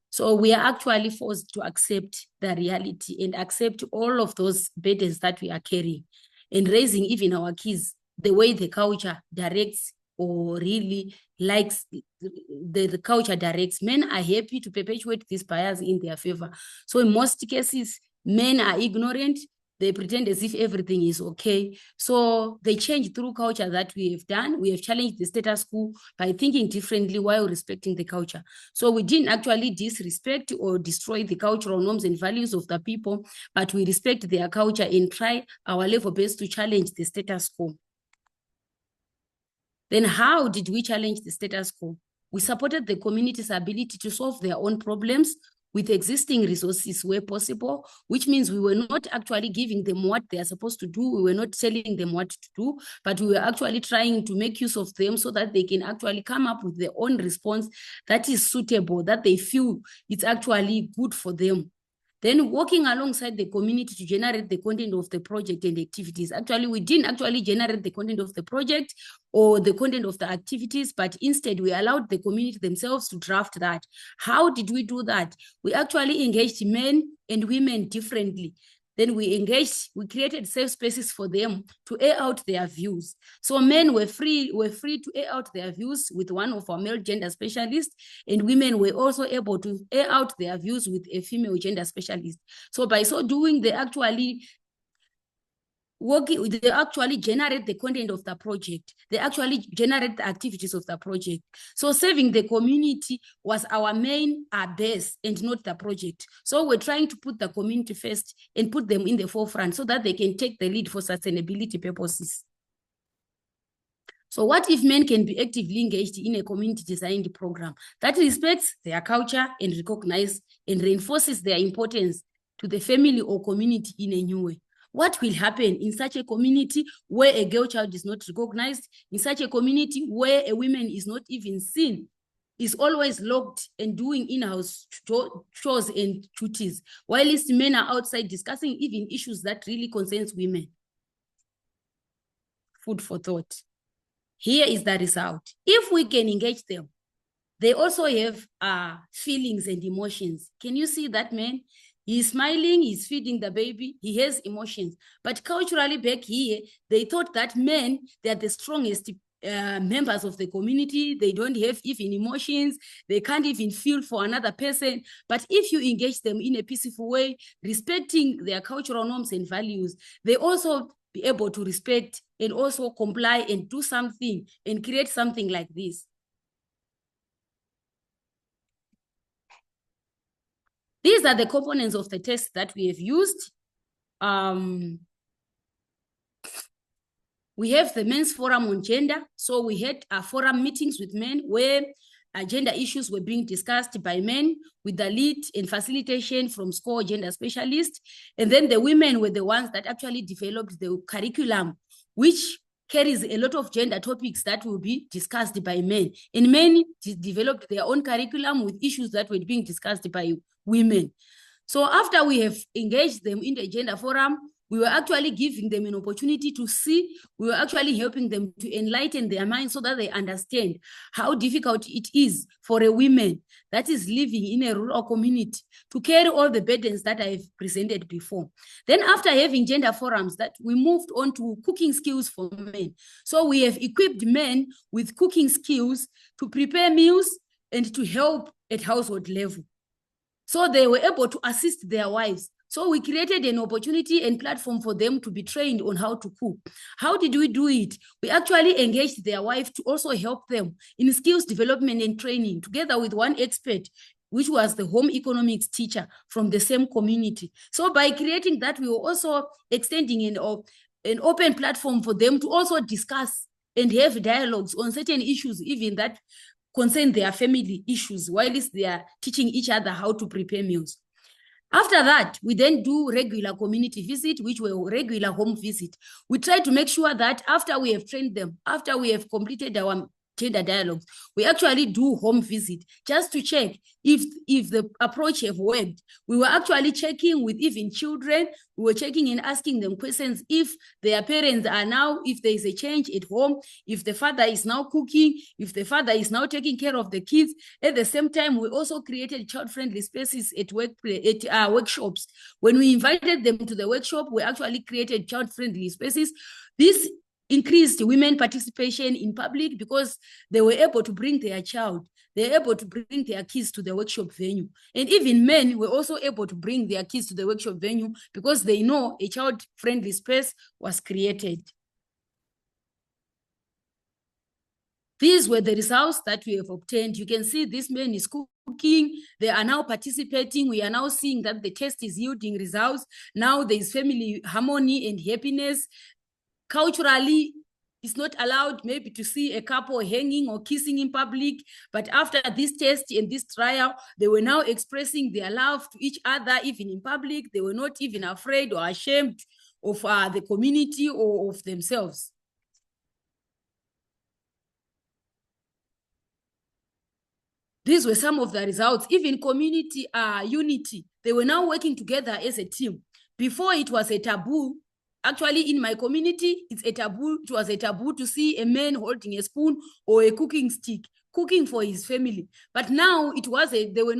So we are actually forced to accept the reality and accept all of those burdens that we are carrying and raising even our kids the way the culture directs or really likes the culture directs. Men are happy to perpetuate this bias in their favor. So in most cases, men are ignorant. They pretend as if everything is okay. So they change through culture that we have done. We have challenged the status quo by thinking differently while respecting the culture. So we didn't actually disrespect or destroy the cultural norms and values of the people, but we respect their culture and try our level best to challenge the status quo. Then how did we challenge the status quo? We supported the community's ability to solve their own problems with existing resources where possible, which means we were not actually giving them what they are supposed to do. We were not telling them what to do, but we were actually trying to make use of them so that they can actually come up with their own response that is suitable, that they feel it's actually good for them. Then working alongside the community to generate the content of the project and activities. Actually, we didn't actually generate the content of the project or the content of the activities, but instead we allowed the community themselves to draft that. How did we do that? We actually engaged men and women differently. Then we created safe spaces for them to air out their views. So men were free to air out their views with one of our male gender specialists, and women were also able to air out their views with a female gender specialist. So by so doing, they actually generate the content of the project. They actually generate the activities of the project. So serving the community was our main base and not the project. So we're trying to put the community first and put them in the forefront so that they can take the lead for sustainability purposes. So what if men can be actively engaged in a community designed program that respects their culture and recognizes and reinforces their importance to the family or community in a new way? What will happen in such a community where a girl child is not recognized, in such a community where a woman is not even seen, is always locked and doing in-house chores and duties, while men are outside discussing even issues that really concerns women? Food for thought. Here is the result. If we can engage them, they also have feelings and emotions. Can you see that man? He's smiling, he's feeding the baby, he has emotions. But culturally back here, they thought that men, they are the strongest members of the community. They don't have even emotions. They can't even feel for another person. But if you engage them in a peaceful way, respecting their cultural norms and values, they also be able to respect and also comply and do something and create something like this. These are the components of the test that we have used. We have the men's forum on gender. So we had forum meetings with men where gender issues were being discussed by men with the lead and facilitation from SCORE gender specialists. And then the women were the ones that actually developed the curriculum, which carries a lot of gender topics that will be discussed by men. And men developed their own curriculum with issues that were being discussed by women. So after we have engaged them in the gender forum, we were actually giving them an opportunity to see, we were actually helping them to enlighten their minds so that they understand how difficult it is for a woman that is living in a rural community to carry all the burdens that I've presented before. Then after having gender forums, that we moved on to cooking skills for men. So we have equipped men with cooking skills to prepare meals and to help at household level. So they were able to assist their wives. So we created an opportunity and platform for them to be trained on how to cook. How did we do it? We actually engaged their wife to also help them in skills development and training, together with one expert, which was the home economics teacher from the same community. So by creating that, we were also extending an open platform for them to also discuss and have dialogues on certain issues, even that concern their family issues, while they are teaching each other how to prepare meals. After that, we then do regular community visit, which were regular home visit. We try to make sure that after we have trained them, after we have completed our gender dialogues, we actually do home visit just to check if the approach have worked. We were actually checking with even children. We were checking and asking them questions if their parents are now, if there is a change at home, if the father is now cooking, if the father is now taking care of the kids. At the same time, we also created child-friendly spaces at workshops. When we invited them to the workshop, we actually created child-friendly spaces. This increased women participation in public because they were able to bring their child, they were able to bring their kids to the workshop venue. And even men were also able to bring their kids to the workshop venue because they know a child-friendly space was created. These were the results that we have obtained. You can see this man is cooking. They are now participating. We are now seeing that the test is yielding results. Now there is family harmony and happiness. Culturally, it's not allowed maybe to see a couple hanging or kissing in public, but after this test and this trial, they were now expressing their love to each other, even in public. They were not even afraid or ashamed of the community or of themselves. These were some of the results. Even community unity, they were now working together as a team. Before, it was a taboo. Actually, in my community, it's a taboo. It was a taboo to see a man holding a spoon or a cooking stick, cooking for his family. But now it was they were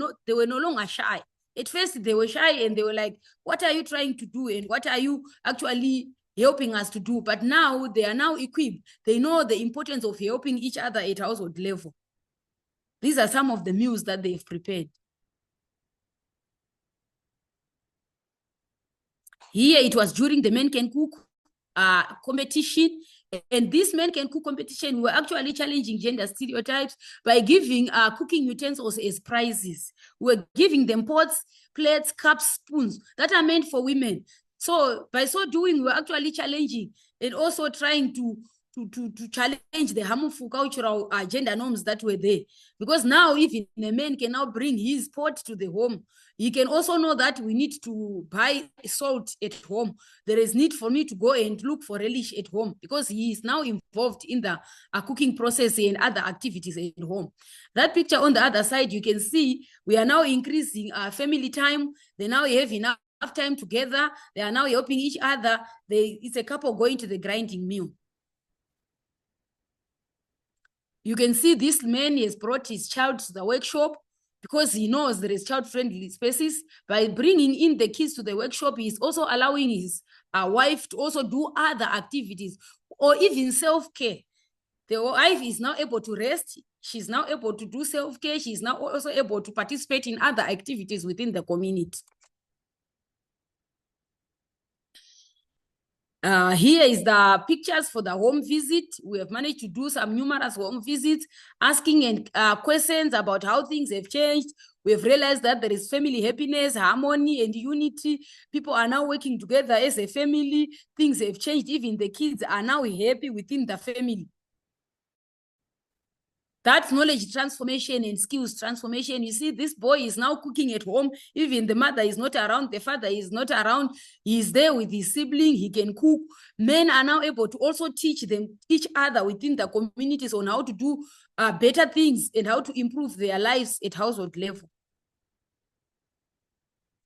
no longer shy. At first, they were shy and they were like, "What are you trying to do? And what are you actually helping us to do?" But now they are now equipped. They know the importance of helping each other at household level. These are some of the meals that they've prepared. Here it was during the Men Can Cook competition. And this Men Can Cook competition, we were actually challenging gender stereotypes by giving cooking utensils as prizes. We were giving them pots, plates, cups, spoons that are meant for women. So by so doing, we were actually challenging and also trying to to challenge the harmful cultural gender norms that were there. Because now even a man can now bring his pot to the home. He can also know that we need to buy salt at home. There is need for me to go and look for relish at home because he is now involved in the cooking process and other activities at home. That picture on the other side, you can see we are now increasing family time. They now have enough time together. They are now helping each other. It's a couple going to the grinding mill. You can see this man has brought his child to the workshop because he knows there is child-friendly spaces. By bringing in the kids to the workshop, he is also allowing his wife to also do other activities or even self-care. The wife is now able to rest. She's now able to do self-care. She's now also able to participate in other activities within the community. Here is the pictures for the home visit. We have managed to do some numerous home visits, asking questions about how things have changed. We have realized that there is family happiness, harmony, and unity. People are now working together as a family. Things have changed. Even the kids are now happy within the family. That's knowledge transformation and skills transformation. You see, this boy is now cooking at home. Even the mother is not around, the father is not around. He is there with his sibling. He can cook. Men are now able to also teach each other within the communities on how to do better things and how to improve their lives at household level.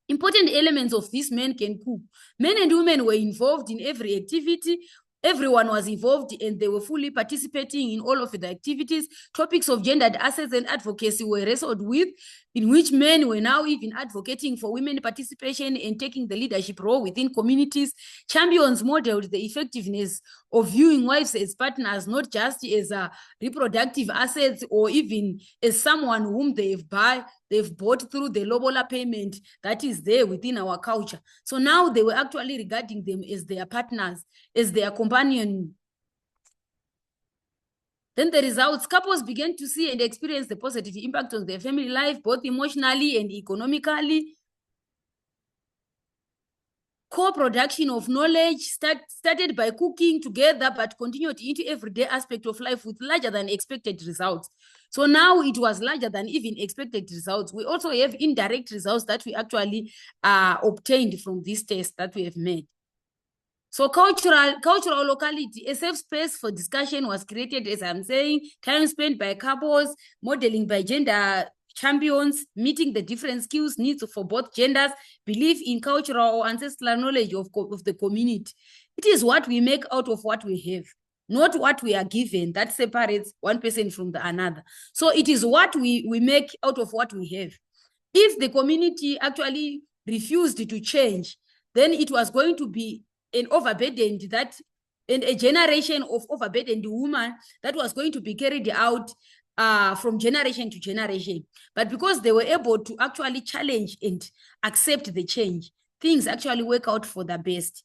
Important elements of this men can cook. Men and women were involved in every activity. Everyone was involved and they were fully participating in all of the activities. Topics of gendered assets and advocacy were wrestled with, in which men were now even advocating for women participation and taking the leadership role within communities. Champions modeled the effectiveness of viewing wives as partners, not just as reproductive assets or even as someone whom they've bought through the lobola payment that is there within our culture. So now they were actually regarding them as their partners, as their companion. Then the results, couples began to see and experience the positive impact on their family life, both emotionally and economically. Co-production of knowledge started by cooking together, but continued into everyday aspect of life with larger than expected results. So now it was larger than even expected results. We also have indirect results that we actually obtained from this test that we have made. So cultural locality, a safe space for discussion was created, as I'm saying, time spent by couples, modeling by gender champions, meeting the different skills needs for both genders, belief in cultural or ancestral knowledge of the community. It is what we make out of what we have, not what we are given that separates one person from the another. So it is what we make out of what we have. If the community actually refused to change, then it was going to be an overburdened and a generation of overburdened women that was going to be carried out from generation to generation. But because they were able to actually challenge and accept the change, things actually work out for the best.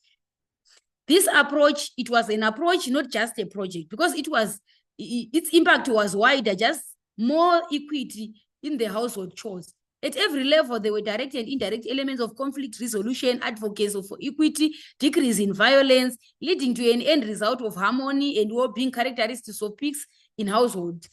This approach, it was an approach, not just a project, because its impact was wider, just more equity in the household chores. At every level, there were direct and indirect elements of conflict resolution, advocacy for equity, decrease in violence, leading to an end result of harmony and well-being characteristics of peace in household.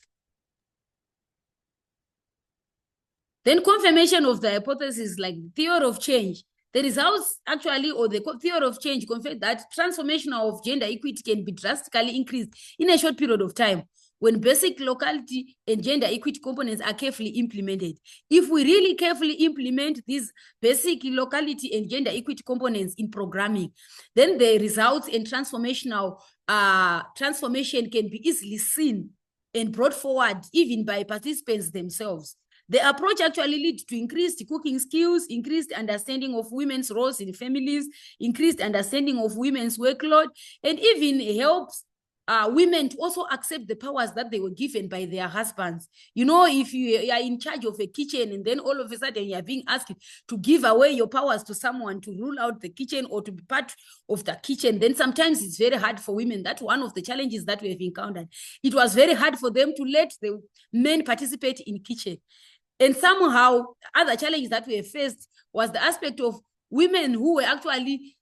Then confirmation of the hypothesis, like theory of change. The results actually, or the theory of change, confirmed that transformation of gender equity can be drastically increased in a short period of time when basic locality and gender equity components are carefully implemented. If we really carefully implement these basic locality and gender equity components in programming, then the results and transformation can be easily seen and brought forward even by participants themselves. The approach actually leads to increased cooking skills, increased understanding of women's roles in families, increased understanding of women's workload, and even helps women to also accept the powers that they were given by their husbands. You know, if you are in charge of a kitchen and then all of a sudden you are being asked to give away your powers to someone to rule out the kitchen or to be part of the kitchen, then sometimes it's very hard for women. That's one of the challenges that we have encountered. It was very hard for them to let the men participate in kitchen. And somehow, other challenges that we have faced was the aspect of women who were actually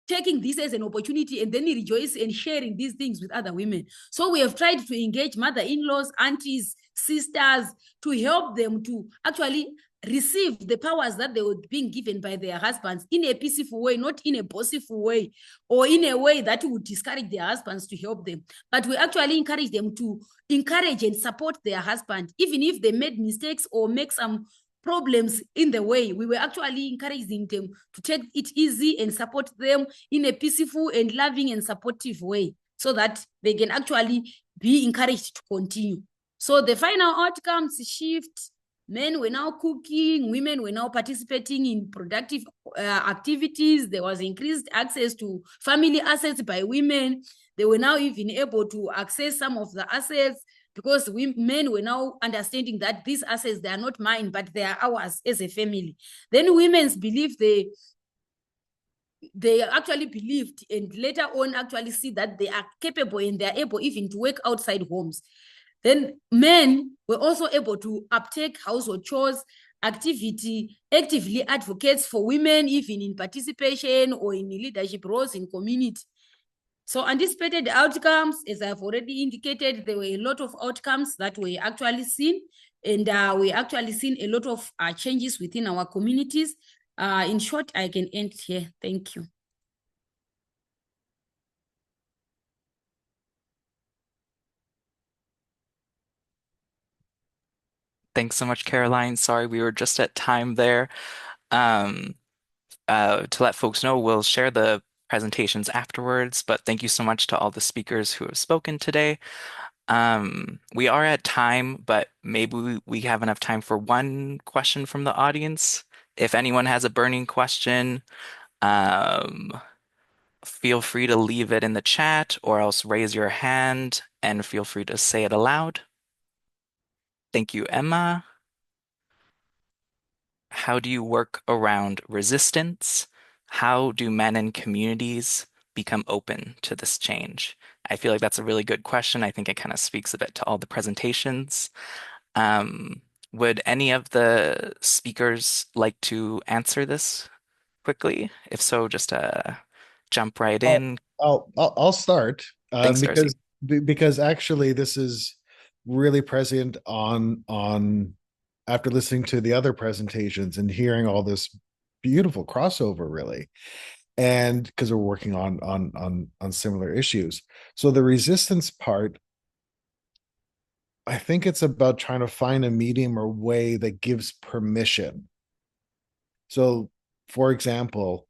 taking this as an opportunity and then rejoice and sharing these things with other women. So we have tried to engage mother-in-laws, aunties, sisters, to help them to actually receive the powers that they were being given by their husbands in a peaceful way, not in a boastful way, or in a way that would discourage their husbands to help them. But we actually encourage them to encourage and support their husband, even if they made mistakes or make some problems in the way. We were actually encouraging them to take it easy and support them in a peaceful and loving and supportive way, so that they can actually be encouraged to continue. So the final outcomes shift. Men were now cooking, women were now participating in productive activities. There was increased access to family assets by women. They were now even able to access some of the assets, because men were now understanding that these assets, they are not mine, but they are ours as a family. Then women's belief, they actually believed, and later on actually see that they are capable and they are able even to work outside homes. Then men were also able to uptake household chores, actively advocates for women, even in participation or in leadership roles in community. So anticipated outcomes, as I've already indicated, there were a lot of outcomes that were actually seen, and we actually seen a lot of changes within our communities. In short, I can end here. Thank you. Thanks so much, Caroline. Sorry, we were just at time there. To let folks know, we'll share the presentations afterwards, but thank you so much to all the speakers who have spoken today. We are at time, but maybe we have enough time for one question from the audience. If anyone has a burning question, feel free to leave it in the chat or else raise your hand and feel free to say it aloud. Thank you, Emma. How do you work around resistance? How do men and communities become open to this change? I feel like that's a really good question. I think it kind of speaks a bit to all the presentations. Would any of the speakers like to answer this quickly? If so, just jump right in. I'll start Thanks, Darcy. because actually this is really present on after listening to the other presentations and hearing all this beautiful crossover, really, and because we're working on similar issues. So the resistance part, I think it's about trying to find a medium or way that gives permission. So, for example,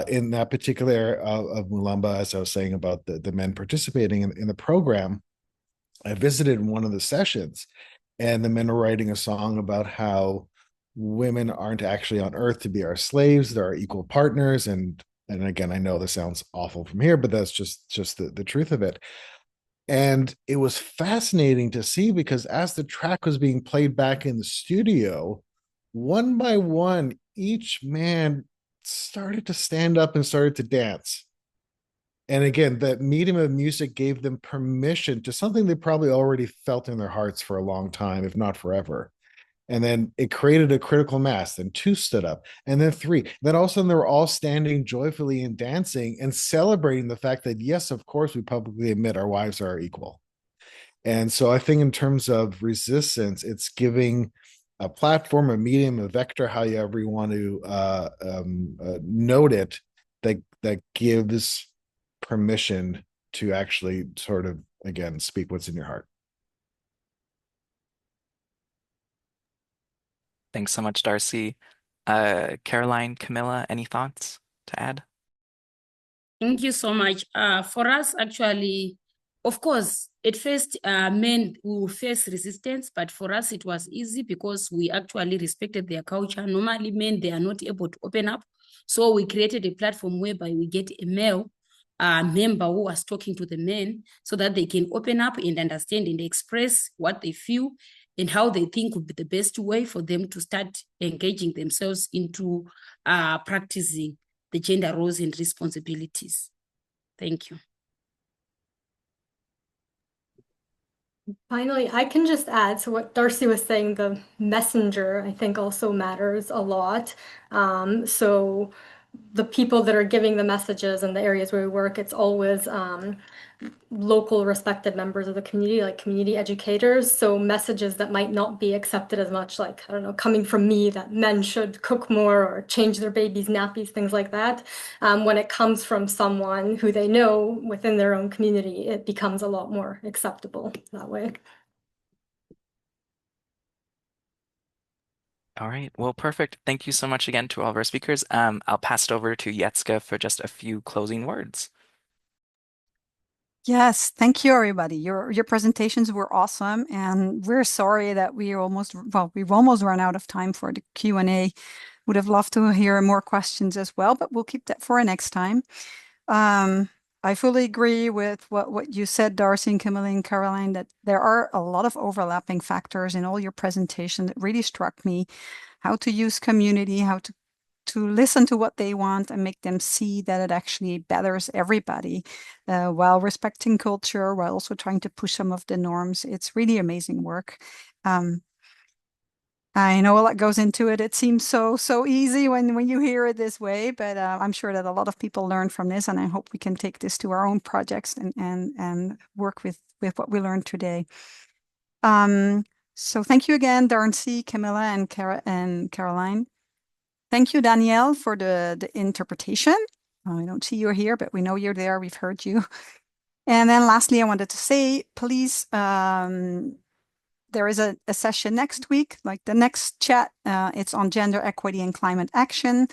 in that particular area of Mulamba, as I was saying about the men participating in the program, I visited one of the sessions, and the men were writing a song about how women aren't actually on earth to be our slaves. They're our equal partners. And again, I know this sounds awful from here, but that's just the truth of it. And it was fascinating to see, because as the track was being played back in the studio, one by one, each man started to stand up and started to dance. And again, that medium of music gave them permission to something they probably already felt in their hearts for a long time, if not forever. And then it created a critical mass. Then two stood up, and then three. Then all of a sudden, they were all standing joyfully and dancing and celebrating the fact that, yes, of course, we publicly admit our wives are our equal. And so I think in terms of resistance, it's giving a platform, a medium, a vector, however you want to note it, that gives permission to actually sort of, again, speak what's in your heart. Thanks so much, Darcy. Caroline, Camilla, any thoughts to add? Thank you so much. For us, actually, of course, at first, men will face resistance, but for us, it was easy because we actually respected their culture. Normally, men, they are not able to open up. So we created a platform whereby we get a male member who was talking to the men so that they can open up and understand and express what they feel and how they think would be the best way for them to start engaging themselves into practicing the gender roles and responsibilities. Thank you. Finally, I can just add to what Darcy was saying, the messenger, I think, also matters a lot. So the people that are giving the messages in the areas where we work, it's always local respected members of the community, like community educators. So messages that might not be accepted as much, like, I don't know, coming from me that men should cook more or change their babies' nappies, things like that. When it comes from someone who they know within their own community, it becomes a lot more acceptable that way. All right. Well, perfect. Thank you so much again to all of our speakers. I'll pass it over to Jetska for just a few closing words. Yes, thank you, everybody. Your presentations were awesome, and we're sorry that we've almost run out of time for the Q&A. Would have loved to hear more questions as well, but we'll keep that for a next time. I fully agree with what you said, Darcy and Camilla and Caroline, that there are a lot of overlapping factors in all your presentation that really struck me. How to use community, how to listen to what they want and make them see that it actually betters everybody while respecting culture, while also trying to push some of the norms. It's really amazing work. I know a lot goes into it. It seems so easy when you hear it this way, but I'm sure that a lot of people learn from this, and I hope we can take this to our own projects and work with what we learned today. So thank you again, Darcy, Camilla, and Caroline. Thank you, Danielle, for the interpretation. I don't see you here, but we know you're there. We've heard you. And then lastly, I wanted to say, please, there is a session next week, like the next chat. It's on gender equity and climate action.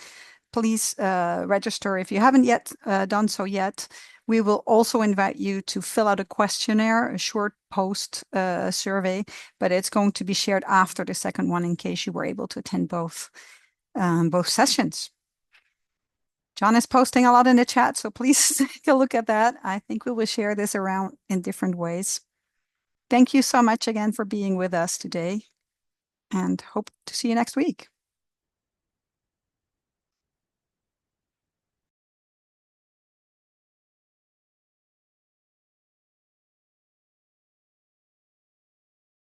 Please register if you haven't yet done so yet. We will also invite you to fill out a questionnaire, a short post survey, but it's going to be shared after the second one in case you were able to attend both sessions. John is posting a lot in the chat, so please take a look at that. I think we will share this around in different ways. Thank you so much again for being with us today, and hope to see you next week.